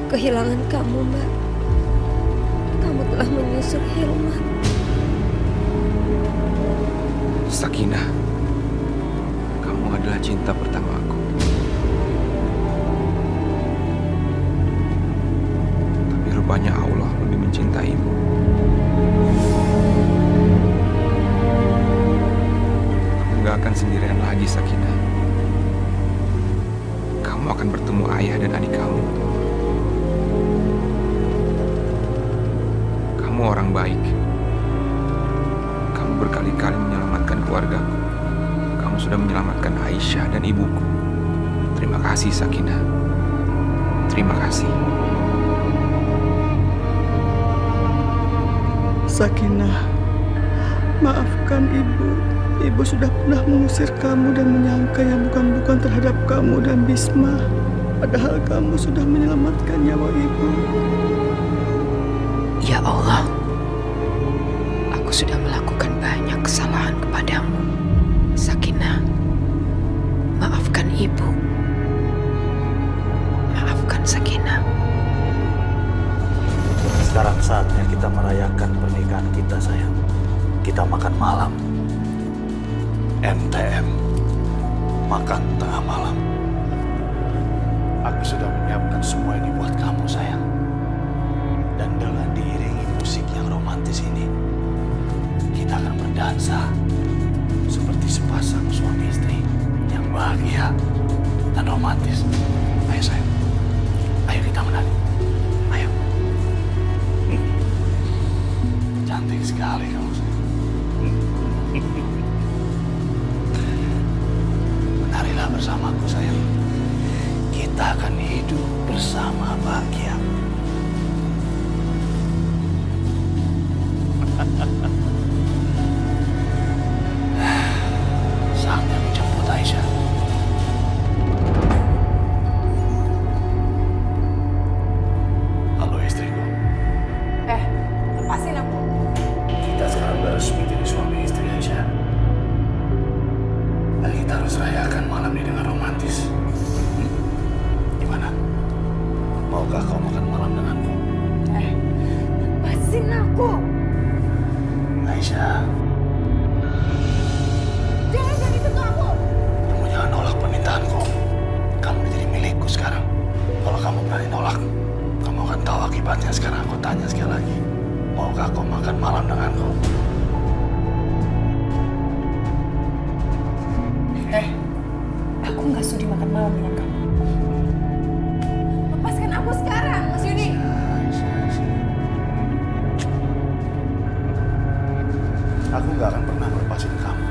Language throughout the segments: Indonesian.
kehilangan kamu, Mbak. Kamu telah menyusul Hilman. Sakinah, kamu adalah cinta pertama aku. Tapi rupanya Allah lebih mencintaimu. Kamu gak akan sendirian lagi, Sakinah. Kamu akan bertemu ayah dan adik kamu. Kamu orang baik. Kamu berkali-kali menyelamatkan keluargaku. Kamu sudah menyelamatkan Aisyah dan ibuku. Terima kasih, Sakinah. Terima kasih. Sakinah, maafkan ibu. Ibu sudah pernah mengusir kamu dan menyangka yang bukan-bukan terhadap kamu dan Bisma. Padahal kamu sudah menyelamatkan nyawa ibu. Ya Allah, aku sudah melakukan banyak kesalahan kepadamu. Sakinah, maafkan ibu. Maafkan Sakinah. Sekarang saatnya kita merayakan pernikahan kita, sayang. Kita makan malam. MTM. Makan tengah malam. Aku sudah menyiapkan semua ini buat kamu, sayang. Dan dengan diiringi musik yang romantis ini, kita akan berdansa seperti sepasang suami istri yang bahagia dan romantis. Ayo, sayang. Ayo kita menari. Ayo. Cantik sekali kamu, sayang. Menarilah bersamaku, sayang. Kita akan hidup bersama bahagia. Saatnya menjemput Aisyah. Halo istriku. Lepasin aku. Kita sekarang udah resmi jadi suami istri, Aisyah. Dan kita harus rayakan malam ini dengan romantis. Gimana? Maukah kau makan malam denganku? Lepasin aku. Aisyah, Jangan itu kamu. kamu jangan nolak permintaanku. Kamu udah jadi milikku sekarang. Kalau kamu berani nolak, kamu akan tahu akibatnya. Sekarang aku tanya sekali lagi. Maukah kau makan malam denganku? Aku nggak sudi makan malam dengan kamu. Lepaskan aku sekarang, Mas Yudi. Aku gak akan pernah melepasin kamu.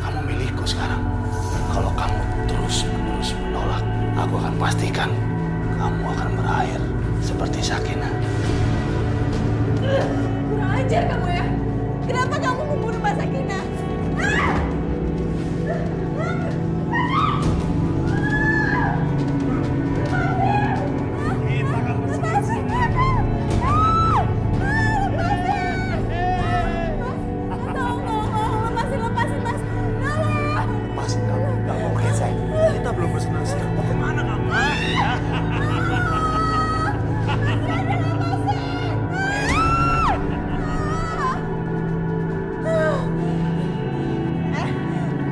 Kamu milikku sekarang. Kalau kamu terus-menerus menolak, aku akan pastikan kamu akan berakhir seperti Sakinah. Kurang ajar kamu ya. Kenapa kamu membunuh Mbak Sakinah? Lepasin, Mas. Lepasin kamu. Gak mungkin, sayang. Kita belum bersenang-senang. Mau kemana kamu?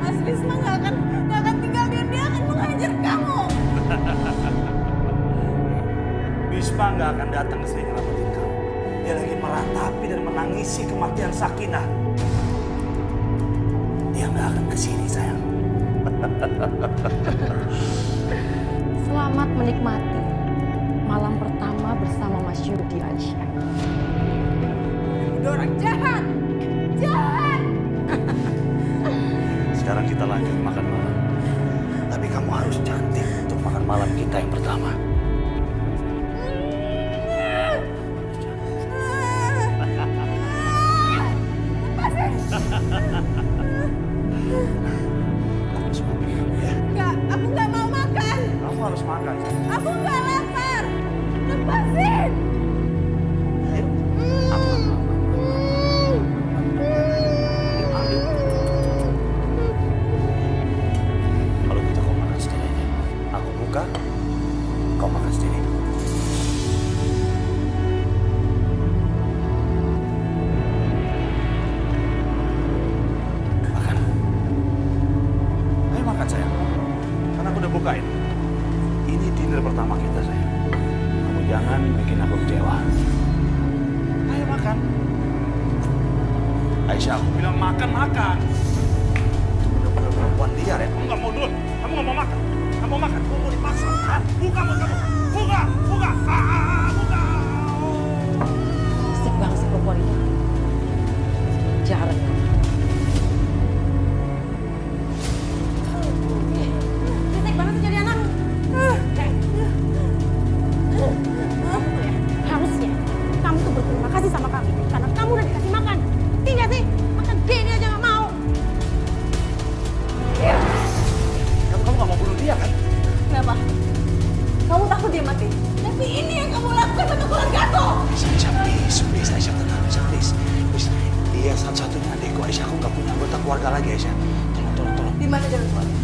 Mas Bisma nggak akan tinggal diam, dia akan menghajar kamu. Bisma gak akan datang ke sini nyelamatin kamu. Dia lagi meratapi dan menangisi kematian Sakinah. Dia gak akan ke sini, sayang. Selamat menikmati malam pertama bersama Mas Yudi Aisyah. Udah orang jahat. Jahat. Sekarang kita lanjut makan malam. Tapi kamu harus cantik untuk makan malam kita yang pertama. Harus makan, ya. Enggak, aku nggak mau makan. Kamu harus makan. Aku nggak lapar. Lepasin. Ayo. Kalau gitu kau makan sendiri aja. Aku buka, kau makan sendiri. Ini dinner pertama kita, sayang. Kamu jangan bikin aku kecewa. Ayo makan. Aisyah, aku bilang makan. Bener-bener perempuan liar ya. Kamu nggak mau dulu. Kamu nggak mau makan. Kamu mau makan. Kamu mau dipaksa. Hah? Buka mulut kamu. Buka. Buka. Buka. Asik banget sih perempuan itu. Jarang. Berisik banget sih jadi anak. Harusnya kamu tuh berterima kasih sama kami karena kamu udah dikasih makan. Tidak sih, makan gini aja nggak mau. Kamu nggak mau bunuh dia kan? Kenapa? Kamu takut dia mati? Tapi ini yang kamu lakukan sama keluargaku. Aisyah, please. Aisyah, tenang. Aisyah, please. Dia satu-satunya adikku. Aisyah, aku nggak punya anggota keluarga lagi, Aisyah. Tolong. Di mana jalan keluarnya?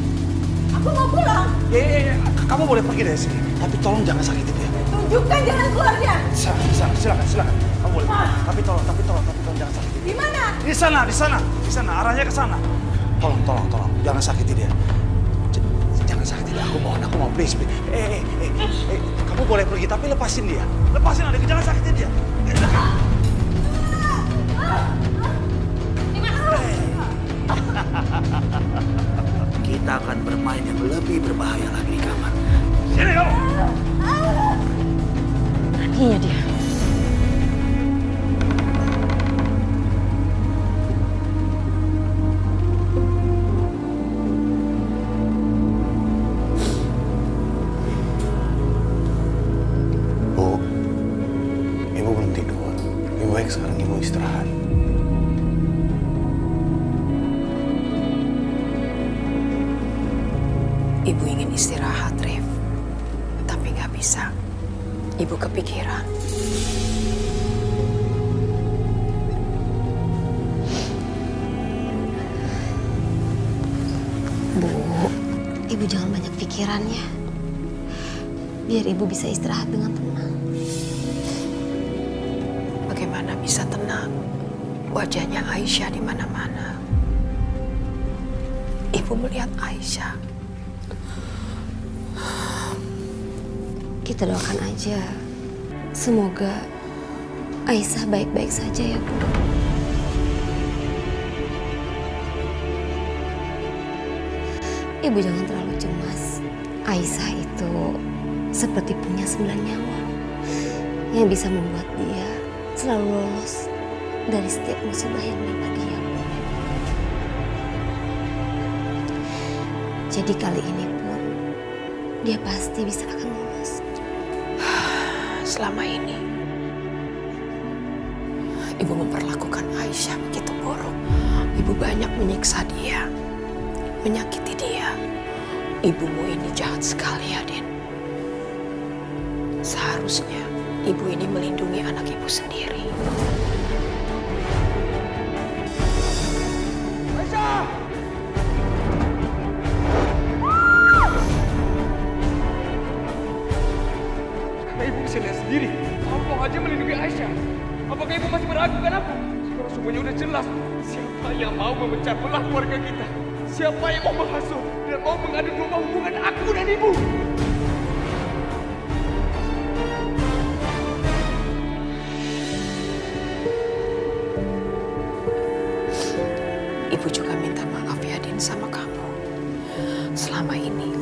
Aku mau pulang. Kamu boleh pergi dari sini. Tapi tolong jangan sakiti dia. Tunjukkan jalan keluarnya. Silakan. Kamu boleh. Tapi tolong jangan sakiti dia. Di mana? Di sana. Arahnya ke sana. Tolong. Jangan sakiti dia. Jangan sakiti dia. Aku mohon, please. Kamu boleh pergi, tapi lepasin dia. Lepasin adikku, jangan sakiti dia. Kita akan bermain yang lebih berbahaya lagi di kamar. Sini kamu. Iya dia. Bu, ibu belum tidur. Lebih baik sekarang ibu istirahat. Ibu ingin istirahat, Rif. Tapi nggak bisa. Ibu kepikiran. Bu, ibu jangan banyak pikiran ya. Biar ibu bisa istirahat dengan tenang. Bagaimana bisa tenang? Wajahnya Aisyah di mana-mana. Ibu melihat Aisyah. Kita doakan aja. Semoga Aisyah baik-baik saja ya, Bu. Ibu jangan terlalu cemas. Aisyah itu seperti punya 9 nyawa yang bisa membuat dia selalu lolos dari setiap musibah yang menimpa dia. Jadi kali ini pun dia pasti bisa akan lolos. Selama ini, Ibu memperlakukan Aisyah begitu buruk. Ibu banyak menyiksa dia, menyakiti dia. Ibumu ini jahat sekali, Adin. Seharusnya ibu ini melindungi anak ibu sendiri. Aisyah! Karena ibu bisa lihat sendiri, Allah aja melindungi Aisyah. Apakah ibu masih meragukan aku? Sekarang semuanya udah jelas. Siapa yang mau memecah belah keluarga kita? Siapa yang mau menghasut dan mau mengadu domba hubungan aku dan ibu? Ibu juga minta maaf ya, Din, sama kamu. Selama ini,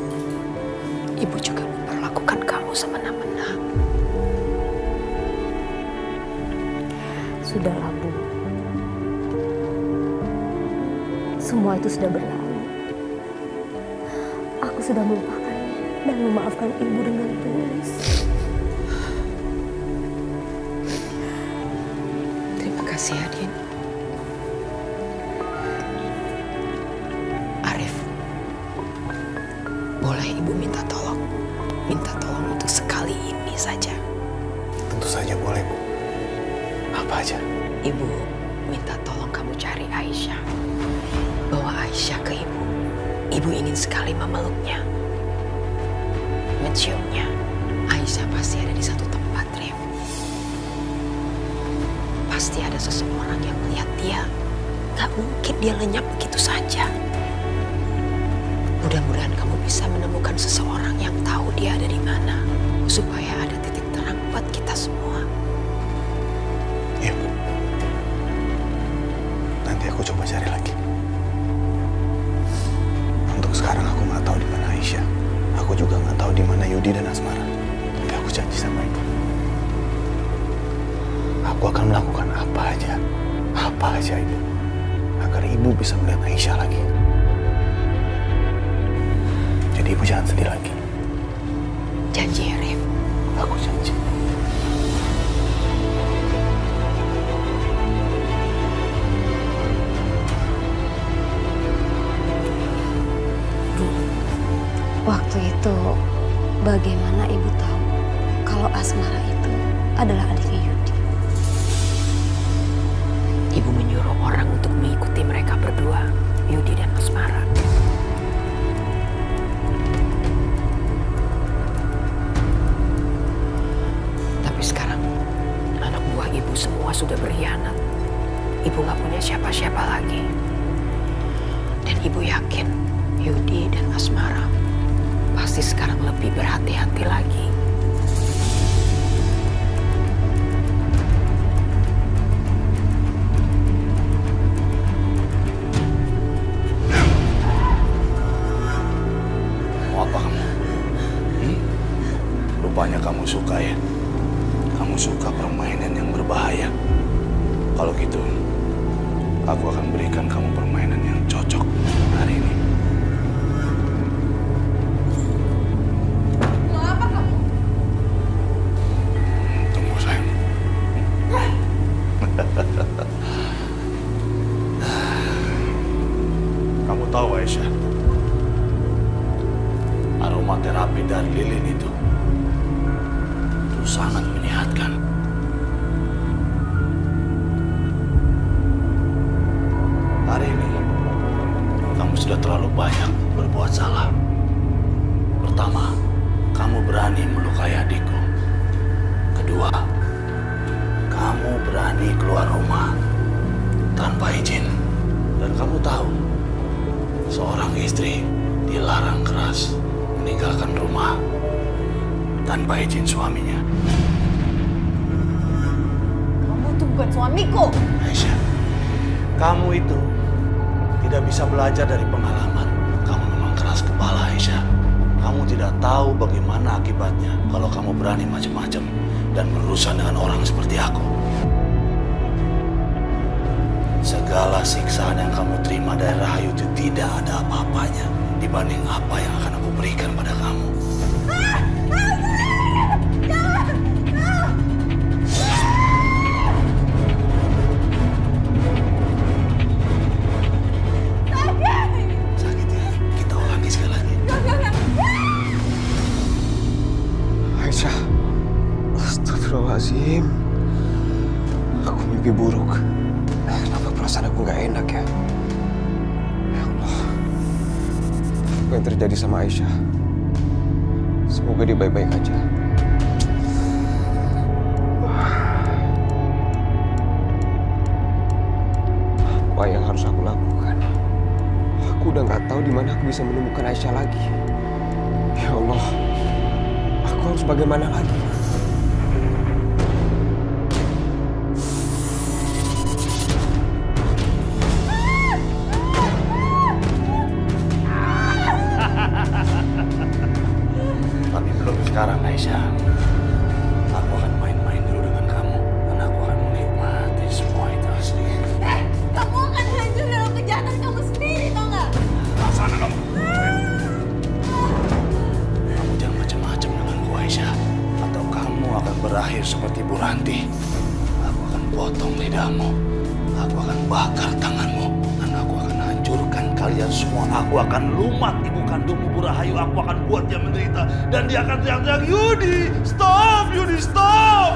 ibu juga memperlakukan kamu semena-mena. Sudahlah, Bu. Semua itu sudah berlalu. Aku sudah melupakannya dan memaafkan Ibu dengan tulus. Terima kasih ya, Din. Arif, boleh ibu minta tolong? Minta tolong untuk sekali ini saja. Tentu saja boleh, Bu. Apa aja? Ibu minta tolong kamu cari Aisyah. Bawa Aisyah ke ibu. Ibu ingin sekali memeluknya, menciumnya. Aisyah pasti ada di satu tempat, Rif. Pasti ada seseorang yang melihat dia. Gak mungkin dia lenyap begitu saja. Mudah-mudahan kamu bisa menemukan seseorang yang tahu dia ada di bagaimana Yudi dan Asmara. Tapi aku janji sama ibu, aku akan melakukan apa aja ibu, agar ibu bisa melihat Aisyah lagi. Jadi ibu jangan sedih lagi. Janji ya, Rif. Aku janji. Waktu itu bagaimana ibu tahu kalau Asmara itu adalah adiknya Yudi? Ibu menyuruh orang untuk mengikuti mereka berdua, Yudi dan Asmara. Tapi sekarang anak buah ibu semua sudah berkhianat. Ibu gak punya siapa-siapa lagi. Dan ibu yakin Yudi dan Asmara pasti sekarang lebih berhati-hati lagi. Mau apa kamu? Rupanya kamu suka ya? Kamu suka permainan yang berbahaya. Kalau gitu, aku akan berikan kamu permainan yang cocok hari ini. Mau apa kamu? Tunggu sayang. Kamu tahu Aisyah, aromaterapi dari lilin itu sangat menyehatkan. Hari ini kamu sudah terlalu banyak berbuat salah. Pertama, kamu berani melukai adikku. Kedua, kamu berani keluar rumah tanpa izin. Dan kamu tahu, seorang istri dilarang keras meninggalkan rumah tanpa izin suaminya. Kamu tuh bukan suamiku. Aisyah, kamu itu tidak bisa belajar dari pengalaman. Kamu memang keras kepala, Aisyah. Kamu tidak tahu bagaimana akibatnya kalau kamu berani macam-macam dan berurusan dengan orang seperti aku. Segala siksaan yang kamu terima dari Rahayu itu tidak ada apa-apanya dibanding apa yang akan aku berikan pada kamu. Sakit ya? Kita ulangi sekali lagi. Aisyah, astagfirullahaladzim. Aku mimpi buruk. Kenapa perasaan aku gak enak ya? Ya Allah, apa yang terjadi sama Aisyah? Semoga dia baik-baik aja. Apa yang harus aku lakukan? Aku udah gak tahu di mana aku bisa menemukan Aisyah lagi. Ya Allah, aku harus bagaimana lagi? Tapi belum sekarang, Aisyah. Aku akan main-main dulu dengan kamu dan aku akan menikmati semua itu asli. Kamu akan hancur dalam kejahatan kamu sendiri, tau nggak? Sana kamu. Kamu jangan macam-macam denganku, Aisyah. Atau kamu akan berakhir seperti Bu Ranti. Aku akan potong lidahmu. Aku akan bakar tanganmu. Dan aku akan hancurkan kalian semua. Aku akan lumat ibu kandungmu Bu Rahayu. Aku akan buat dia menderita. Dan dia akan teriak-teriak, Yudi, stop! Yudi, stop!